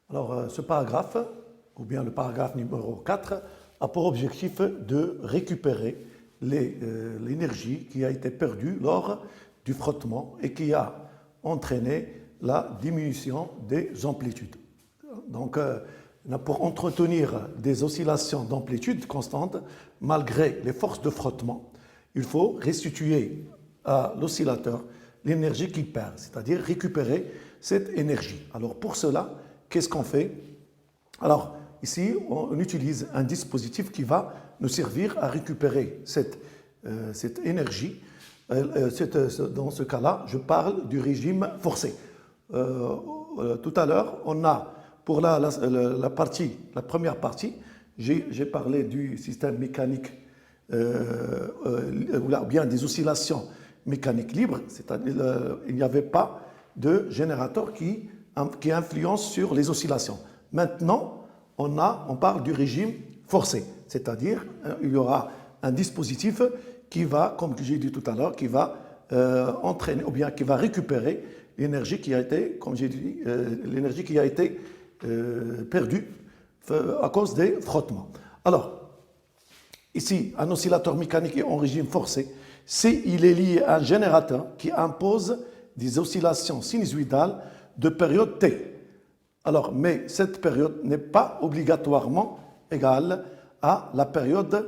Alors, ce paragraphe, ou bien le paragraphe numéro 4, a pour objectif de récupérer l'énergie qui a été perdue lors du frottement et qui a entraîné la diminution des amplitudes. Donc, pour entretenir des oscillations d'amplitude constante, malgré les forces de frottement, il faut restituer à l'oscillateur l'énergie qu'il perd, c'est-à-dire récupérer cette énergie. Alors pour cela, qu'est-ce qu'on fait? Alors ici, on utilise un dispositif qui va nous servir à récupérer cette énergie. Dans ce cas-là, je parle du régime forcé. Tout à l'heure, on a pour la première partie, j'ai parlé du système mécanique ou bien des oscillations mécaniques libres, c'est-à-dire il n'y avait pas de générateur qui influence sur les oscillations. Maintenant, on parle du régime forcé, c'est-à-dire il y aura un dispositif qui va, comme j'ai dit tout à l'heure, qui va entraîner ou bien qui va récupérer l'énergie qui a été, comme j'ai dit, l'énergie qui a été perdue à cause des frottements. Alors, ici, un oscillateur mécanique est en régime forcé s'il est lié à un générateur qui impose des oscillations sinusoïdales de période T. Alors, mais cette période n'est pas obligatoirement égale à la période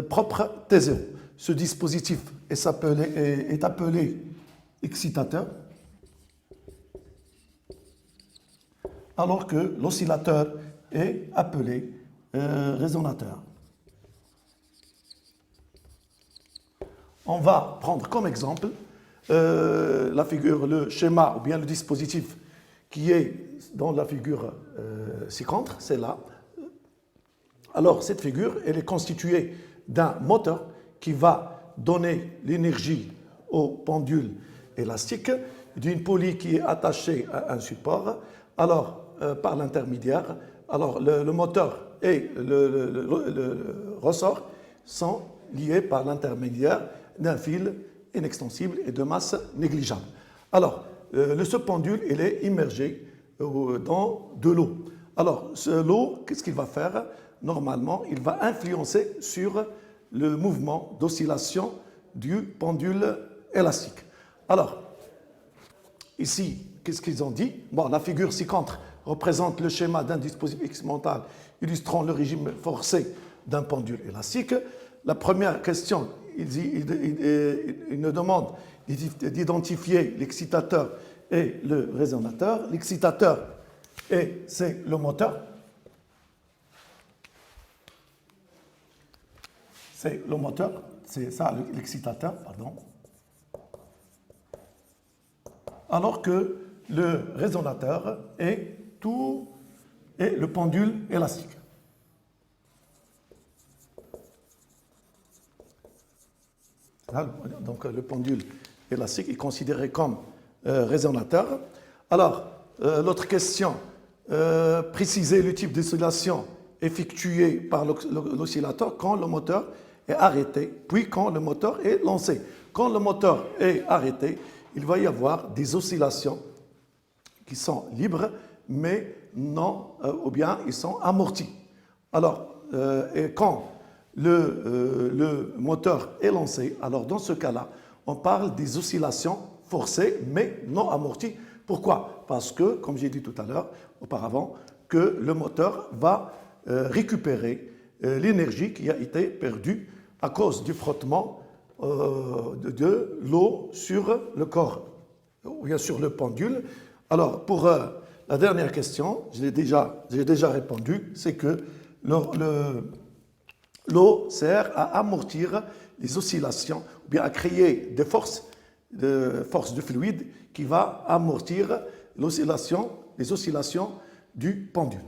propre T0. Ce dispositif est appelé excitateur, alors que l'oscillateur est appelé résonateur. On va prendre comme exemple la figure, le schéma ou bien le dispositif qui est dans la figure ci-contre, c'est là. Alors cette figure, elle est constituée d'un moteur qui va donner l'énergie au pendule élastique, d'une poulie qui est attachée à un support. Alors par l'intermédiaire, alors le moteur et le ressort sont liés par l'intermédiaire d'un fil inextensible et de masse négligeable. Alors, ce pendule, il est immergé dans de l'eau. Alors, l'eau, qu'est-ce qu'il va faire? Normalement, il va influencer sur le mouvement d'oscillation du pendule élastique. Alors, ici, qu'est-ce qu'ils ont dit? Bon, la figure ci-contre représente le schéma d'un dispositif expérimental illustrant le régime forcé d'un pendule élastique. La première question, il nous demande d'identifier l'excitateur et le résonateur. L'excitateur, c'est le moteur. C'est le moteur, c'est ça l'excitateur, pardon. Alors que le résonateur est le pendule élastique. Donc le pendule élastique est considéré comme résonateur. Alors, l'autre question, préciser le type d'oscillation effectuée par l'oscillateur quand le moteur est arrêté, puis quand le moteur est lancé. Quand le moteur est arrêté, il va y avoir des oscillations qui sont libres, mais non, ou bien ils sont amortis. Alors, et quand le moteur est lancé, alors dans ce cas-là, on parle des oscillations forcées, mais non amorties. Pourquoi? Parce que, comme j'ai dit tout à l'heure, auparavant, que le moteur va récupérer l'énergie qui a été perdue à cause du frottement de l'eau sur le corps, ou bien sur le pendule. Alors, pour la dernière question, j'ai déjà répondu, c'est que l'eau sert à amortir les oscillations, ou bien à créer des forces de fluide qui va amortir les oscillations du pendule.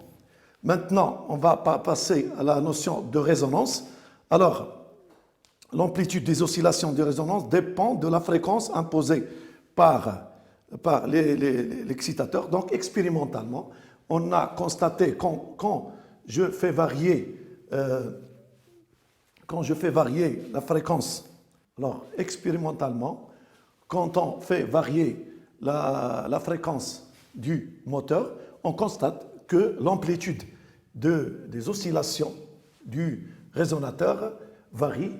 Maintenant, on va passer à la notion de résonance. Alors, l'amplitude des oscillations de résonance dépend de la fréquence imposée par l'excitateur. Donc, expérimentalement, on a constaté quand je fais varier la fréquence, alors expérimentalement, quand on fait varier la fréquence du moteur, on constate que l'amplitude des oscillations du résonateur varie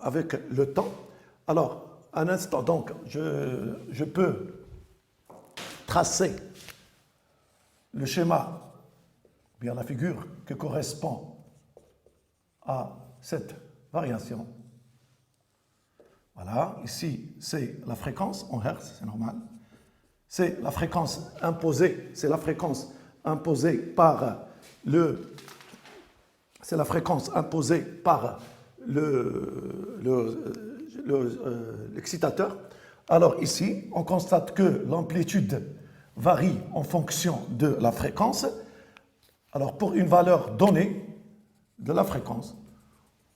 avec le temps. Alors, un instant, donc, je peux tracer le schéma, bien la figure qui correspond à cette variation. Voilà, ici c'est la fréquence en Hertz, c'est normal. C'est la fréquence imposée, c'est la fréquence imposée par l'excitateur. Alors ici, on constate que l'amplitude varie en fonction de la fréquence. Alors pour une valeur donnée de la fréquence,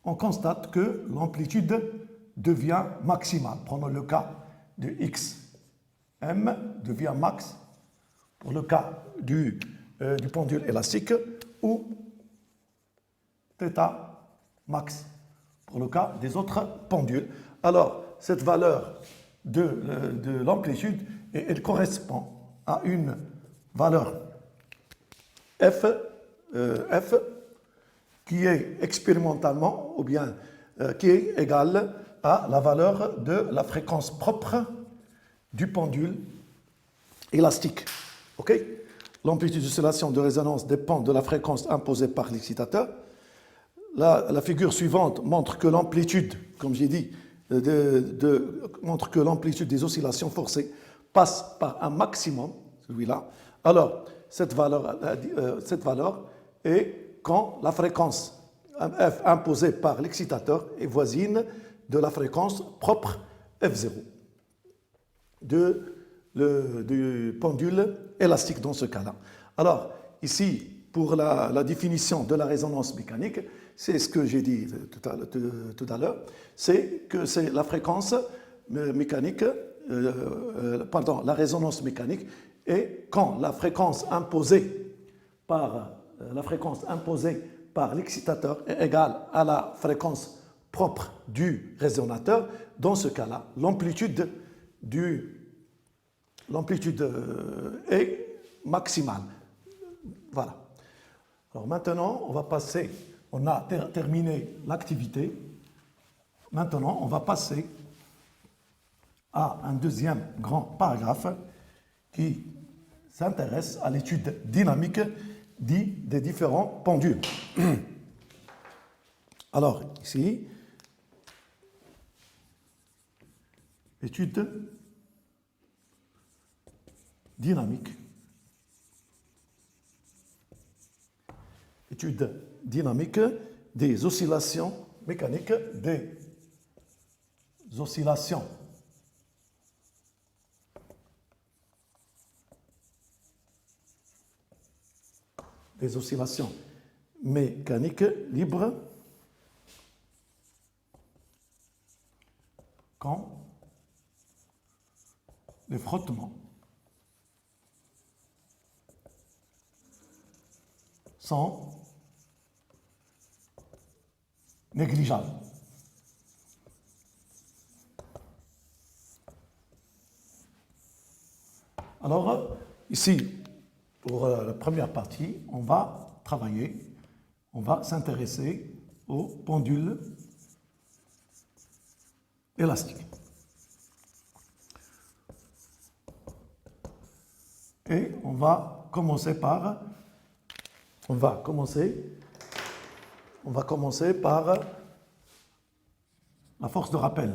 on constate que l'amplitude devient maximale. Prenons le cas de x. M devient max pour le cas du pendule élastique ou θ max pour le cas des autres pendules. Alors, cette valeur de l'amplitude, elle correspond à une valeur f, f qui est expérimentalement ou bien qui est égale à la valeur de la fréquence propre du pendule élastique. Okay? L'amplitude d'oscillation de résonance dépend de la fréquence imposée par l'excitateur. La figure suivante montre que l'amplitude, comme j'ai dit, montre que l'amplitude des oscillations forcées passe par un maximum, celui-là. Alors, cette valeur est quand la fréquence F imposée par l'excitateur est voisine de la fréquence propre F0 du pendule élastique dans ce cas-là. Alors, ici, pour la définition de la résonance mécanique, c'est ce que j'ai dit tout à l'heure, c'est que c'est la fréquence mécanique, la résonance mécanique, et quand la fréquence imposée par l'excitateur est égale à la fréquence propre du résonateur, dans ce cas-là, l'amplitude est maximale. Voilà. Alors maintenant, on a terminé l'activité. Maintenant, on va passer à un deuxième grand paragraphe qui s'intéresse à l'étude dynamique des différents pendules. Alors, ici, étude dynamique. Étude dynamique des oscillations mécaniques, des oscillations mécaniques libres quand les frottements sont négligeables. Alors, ici, pour la première partie, on va s'intéresser aux pendules élastiques. Et on va commencer par la force de rappel.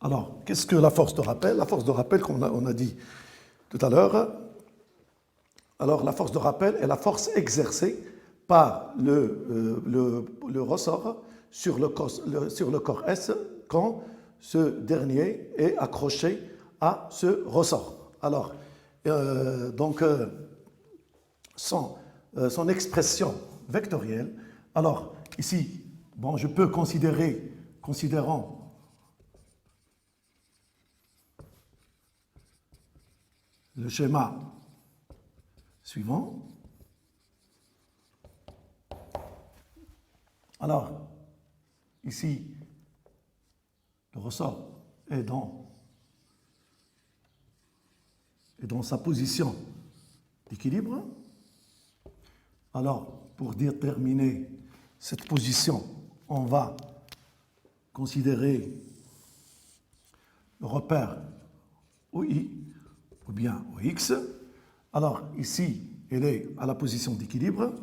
Alors, qu'est-ce que la force de rappel? La force de rappel, comme on a dit tout à l'heure, alors la force de rappel est la force exercée par le ressort sur le corps S quand ce dernier est accroché à ce ressort. Alors, son expression vectorielle, alors ici, bon, je peux considérant le schéma suivant. Alors, ici, le ressort est dans sa position d'équilibre, alors pour déterminer cette position, on va considérer le repère OI ou bien OX. Alors ici, elle est à la position d'équilibre.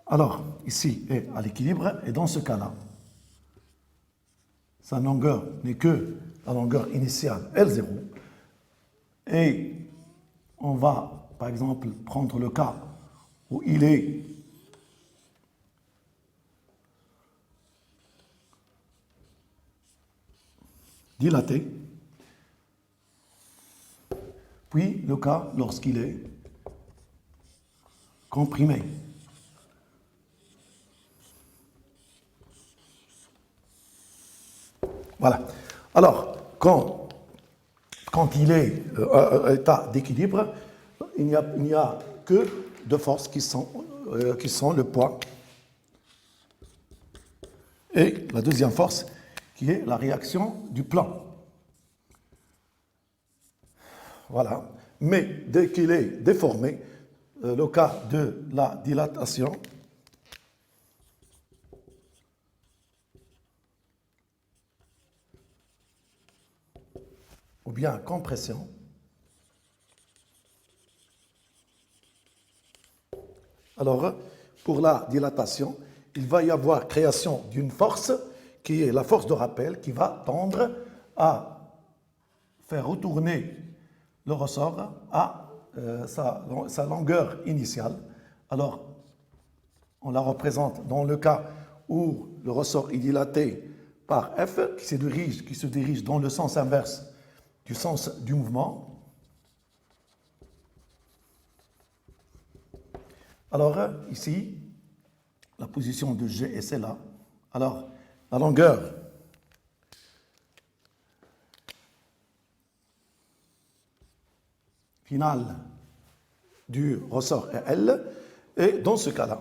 Alors ici est à l'équilibre et dans ce cas-là, sa longueur n'est que la longueur initiale L0 et on va par exemple prendre le cas où il est dilaté, puis le cas lorsqu'il est comprimé. Voilà. Alors, quand il est à état d'équilibre, il n'y a que deux forces qui sont le poids et la deuxième force qui est la réaction du plan. Voilà. Mais dès qu'il est déformé, le cas de la dilatation, ou bien compression, alors pour la dilatation, il va y avoir création d'une force qui est la force de rappel qui va tendre à faire retourner le ressort à sa longueur initiale. Alors, on la représente dans le cas où le ressort est dilaté par F qui se dirige dans le sens inverse du sens du mouvement. Alors, ici, la position de G est celle-là. Alors, la longueur finale du ressort est L, et dans ce cas-là,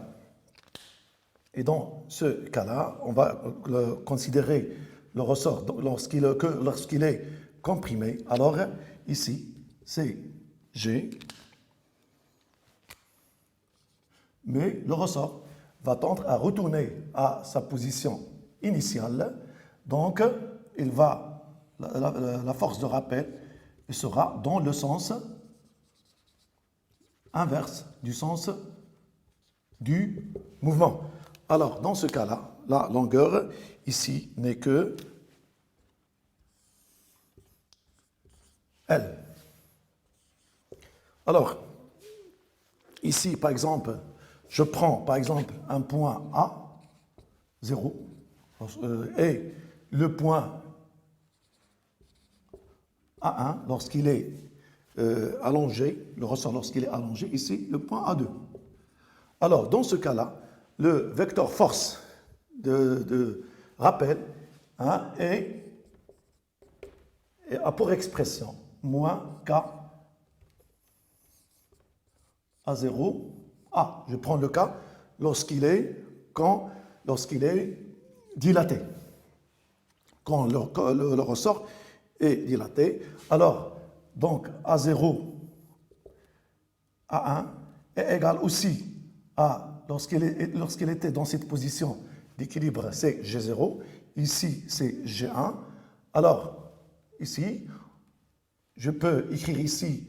on va considérer le ressort lorsqu'il est comprimé. Alors, ici, c'est G, mais le ressort va tendre à retourner à sa position initiale. Donc, la force de rappel sera dans le sens inverse du sens du mouvement. Alors, dans ce cas-là, la longueur ici n'est que L. Alors, ici, par exemple, je prends par exemple un point A, 0, et le point A1 lorsqu'il est allongé, le ressort lorsqu'il est allongé, ici le point A2. Alors, dans ce cas-là, le vecteur force de rappel a pour expression moins K A0 A. Je prends le cas lorsqu'il est dilaté. Quand le ressort est dilaté, alors, donc A0, A1 est égal aussi à, lorsqu'il était dans cette position d'équilibre, c'est G0. Ici, c'est G1. Alors, ici, je peux écrire ici,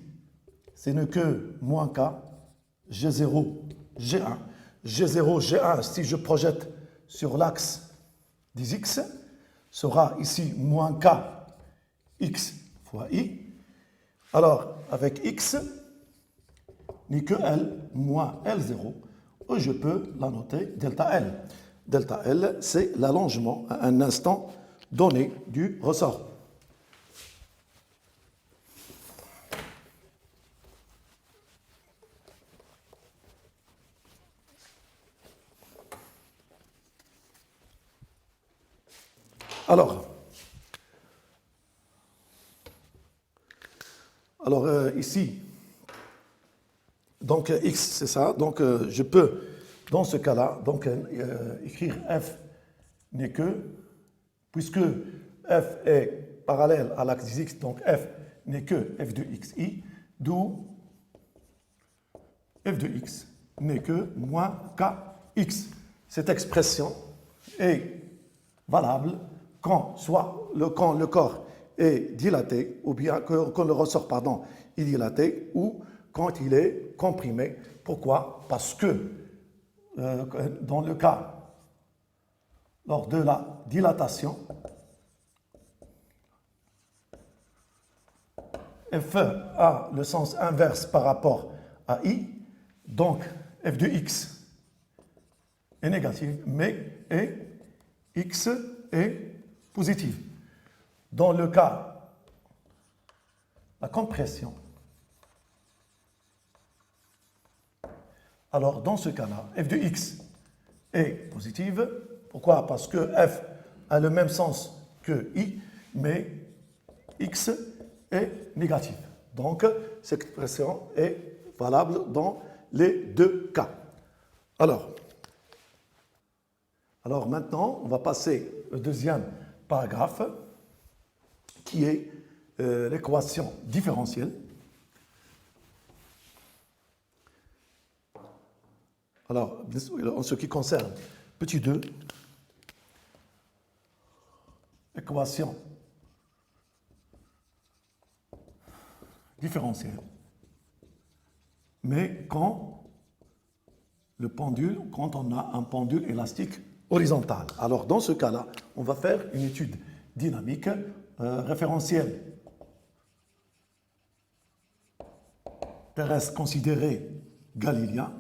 ce n'est que moins K, G0, G1. G0, G1, si je projette sur l'axe des X, sera ici moins K, X fois I. Alors, avec X, n'est que L moins L0, ou je peux la noter delta L. Delta L, c'est l'allongement à un instant donné du ressort. Alors ici, donc X, c'est ça. Donc, je peux dans ce cas-là, donc écrire f n'est que, puisque f est parallèle à l'axe des x, donc f n'est que f de xi, d'où f de x n'est que moins kx. Cette expression est valable quand quand le corps est dilaté, ou bien quand le ressort est dilaté, ou quand il est comprimé. Pourquoi? Parce que dans le cas, lors de la dilatation, f a le sens inverse par rapport à i, donc f de x est négatif, mais x est positif. Dans le cas, la compression, alors dans ce cas-là, f de x est positive. Pourquoi? Parce que f a le même sens que i, mais x est négatif. Donc, cette expression est valable dans les deux cas. Alors maintenant, on va passer au deuxième paragraphe, qui est l'équation différentielle. Alors, en ce qui concerne petit 2, équation différentielle. Mais quand on a un pendule élastique horizontal. Alors, dans ce cas-là, on va faire une étude dynamique référentielle. Terrestre considéré galiléen.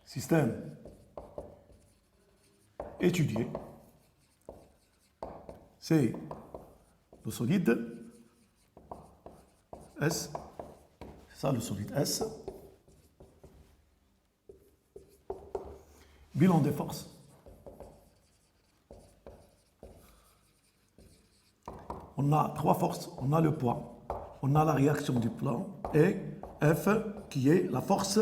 Système étudié. C'est le solide S. C'est ça le solide S. Bilan des forces. On a trois forces. On a le poids, on a la réaction du plan et F qui est la force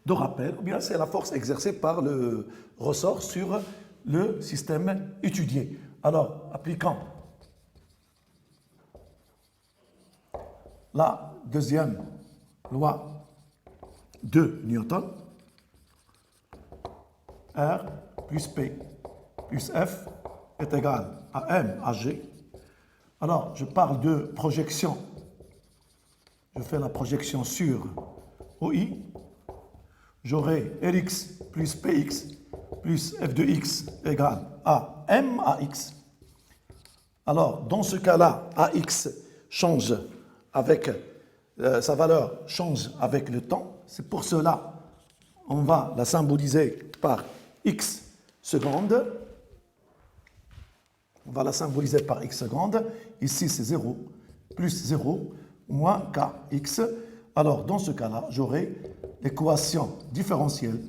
de rappel, ou bien c'est la force exercée par le ressort sur le système étudié. Alors, appliquant la deuxième loi de Newton, R plus P plus F est égal à M à G. Alors, je parle de projection. Je fais la projection sur OI. J'aurai Rx plus Px plus F de x égale à M à x. Alors, dans ce cas-là, AX change avec, sa valeur change avec le temps. C'est pour cela on va la symboliser par x secondes. On va la symboliser par x secondes. Ici, c'est 0 plus 0 moins kx. Alors, dans ce cas-là, j'aurai l'équation différentielle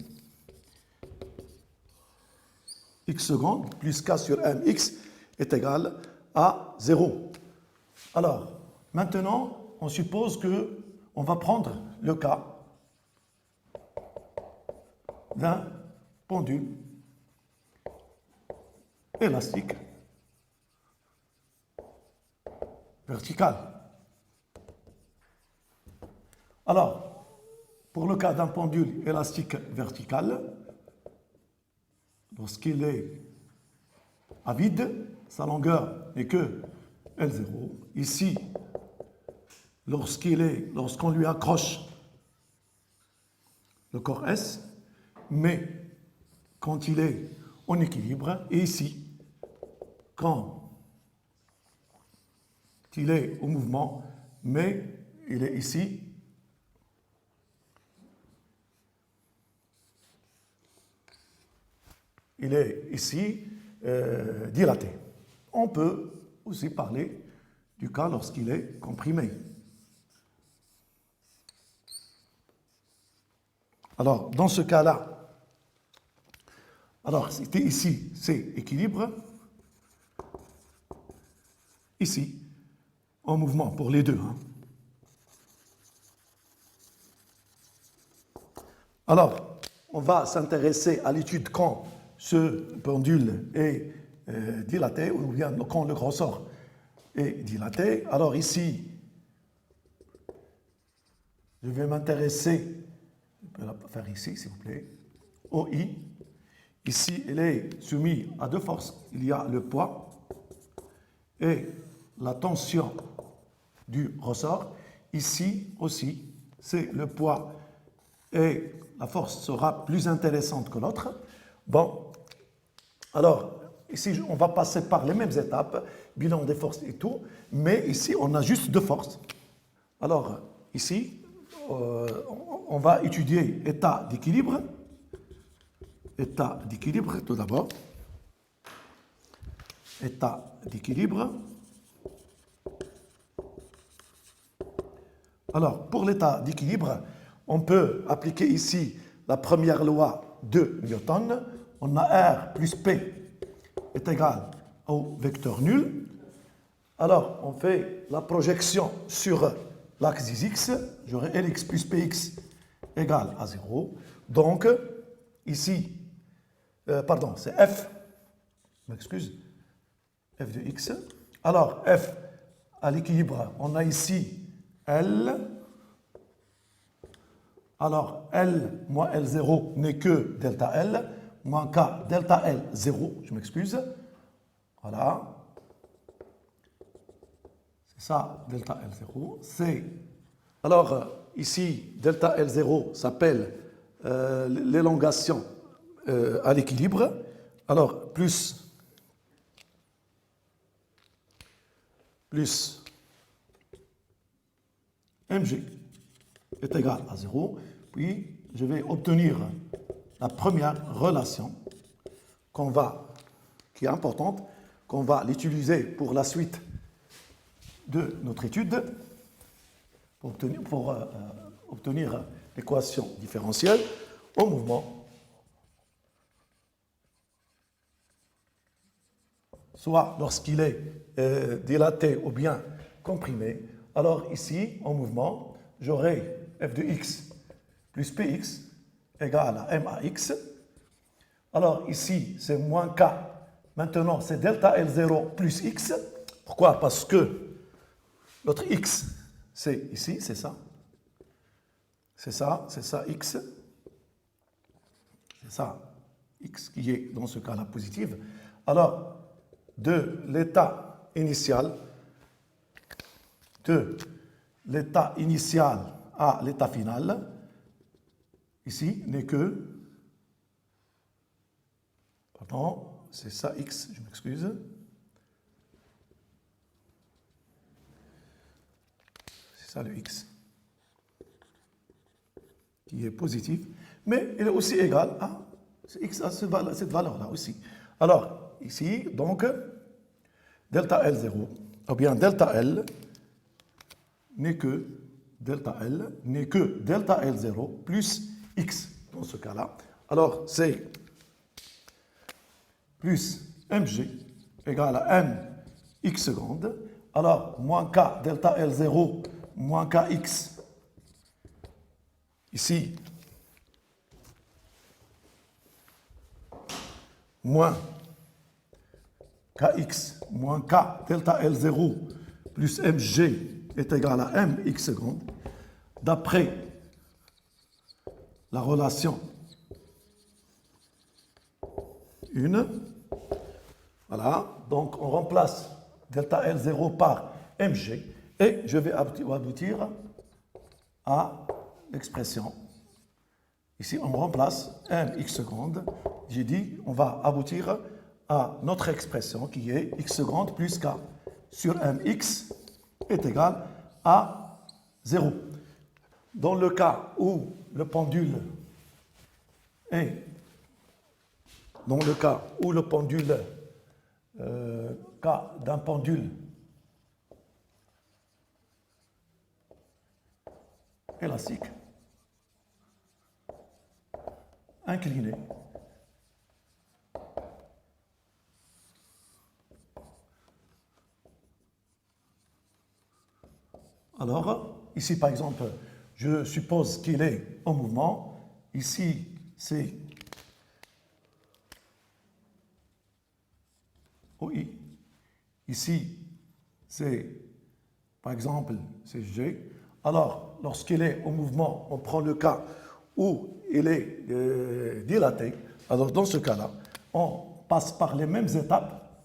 x secondes plus k sur mx est égal à 0. Alors, maintenant, on suppose qu'on va prendre le cas d'un pendule élastique vertical. Alors, pour le cas d'un pendule élastique vertical, lorsqu'il est à vide, sa longueur n'est que L0. Ici, lorsqu'on lui accroche le corps S, mais quand il est en équilibre, et ici, quand il est au mouvement, mais il est ici, dilaté. On peut aussi parler du cas lorsqu'il est comprimé. Alors, dans ce cas-là, alors c'était ici, c'est équilibre. Ici, en mouvement pour les deux. Alors, on va s'intéresser à l'étude quand ce pendule est dilaté, ou bien quand le ressort est dilaté. Alors ici, je vais m'intéresser, je peux la faire ici s'il vous plaît, OI. Ici, il est soumis à deux forces. Il y a le poids et la tension du ressort. Ici aussi, c'est le poids et la force sera plus intéressante que l'autre. Bon, alors, ici, on va passer par les mêmes étapes, bilan des forces et tout, mais ici, on a juste deux forces. Alors, ici, on va étudier état d'équilibre. État d'équilibre, tout d'abord. État d'équilibre. Alors, pour l'état d'équilibre, on peut appliquer ici la première loi de Newton. On a R plus P est égal au vecteur nul. Alors, on fait la projection sur l'axe des x. J'aurai Lx plus Px égale à 0. Donc, ici, pardon, c'est F, je m'excuse, F de x. Alors, F à l'équilibre, on a ici L. Alors, L moins L0 n'est que delta L, moins K delta L 0, je m'excuse. Voilà. C'est ça, delta L0. C'est. Alors, ici, delta L0 s'appelle l'élongation à l'équilibre. Alors, plus mg est égal à 0. Puis, je vais obtenir la première relation qui est importante, qu'on va l'utiliser pour la suite de notre étude, pour obtenir l'équation différentielle au mouvement, soit lorsqu'il est dilaté ou bien comprimé. Alors ici, en mouvement, j'aurai f de x plus px égale à m à x. Alors ici, c'est moins k. Maintenant, c'est delta L0 plus x. Pourquoi? Parce que notre x, c'est ici, c'est ça. C'est ça, x. C'est ça, x qui est dans ce cas-là positif. Alors, de l'état initial à l'état final, ici, n'est que, pardon, c'est ça x, je m'excuse. C'est ça le x, qui est positif, mais il est aussi égal à x à cette valeur-là aussi. Alors, ici, donc, delta L0, ou bien delta L n'est que delta L0 plus x dans ce cas-là. Alors, c'est plus mg égale à m x secondes. Alors, moins k delta L0 moins kx, ici, moins kx moins k delta L0 plus mg est égal à mx secondes, d'après la relation 1. Voilà, donc on remplace delta L0 par mg et je vais aboutir à l'expression. Ici, on remplace mx secondes. J'ai dit, on va aboutir à notre expression qui est x secondes plus k sur mx est égal à 0. Dans le cas où le pendule est, cas d'un pendule élastique, incliné, alors, ici par exemple, je suppose qu'il est en mouvement, ici, c'est OI. Ici, c'est, par exemple, c'est G. Alors, lorsqu'il est au mouvement, on prend le cas où il est dilaté. Alors, dans ce cas-là, on passe par les mêmes étapes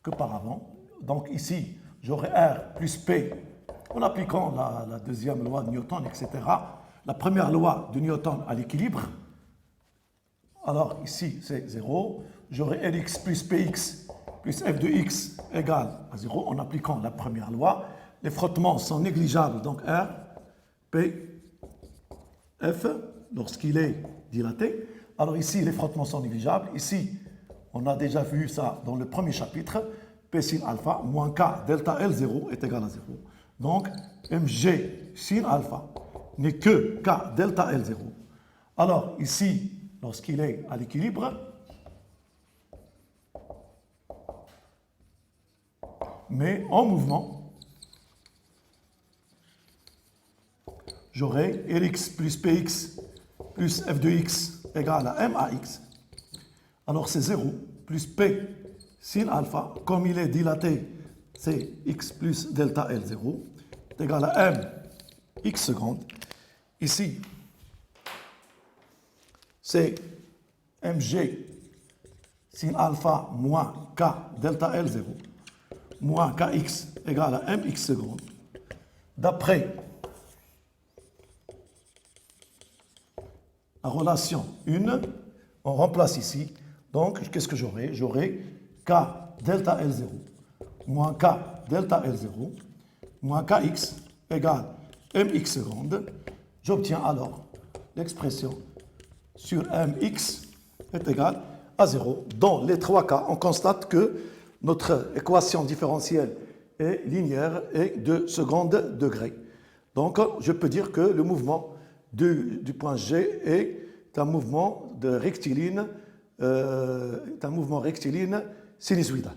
qu'auparavant. Donc, ici, j'aurai R plus P en appliquant la deuxième loi de Newton, etc. La première loi de Newton à l'équilibre. Alors, ici, c'est 0. J'aurai Lx plus Px plus f de x égale à 0 en appliquant la première loi. Les frottements sont négligeables, donc R, P, F, lorsqu'il est dilaté. Alors ici, les frottements sont négligeables. Ici, on a déjà vu ça dans le premier chapitre. P sin alpha moins K delta L0 est égal à 0. Donc, Mg sin alpha n'est que K delta L0. Alors ici, lorsqu'il est à l'équilibre, mais en mouvement, j'aurai Rx plus Px plus f de x égale à max. Alors c'est 0 plus P sin alpha, comme il est dilaté, c'est x plus delta L0, est égal à m x secondes. Ici, c'est mg sin alpha moins k delta L0 moins kx égale à mx secondes. D'après la relation 1, on remplace ici. Donc, qu'est-ce que j'aurai? J'aurai k delta L0 moins k delta L0 moins kx égale mx secondes. J'obtiens alors l'expression sur mx est égale à 0. Dans les trois cas, on constate que notre équation différentielle est linéaire et de second degré. Donc, je peux dire que le mouvement du point G est un mouvement rectiligne sinusoïdal.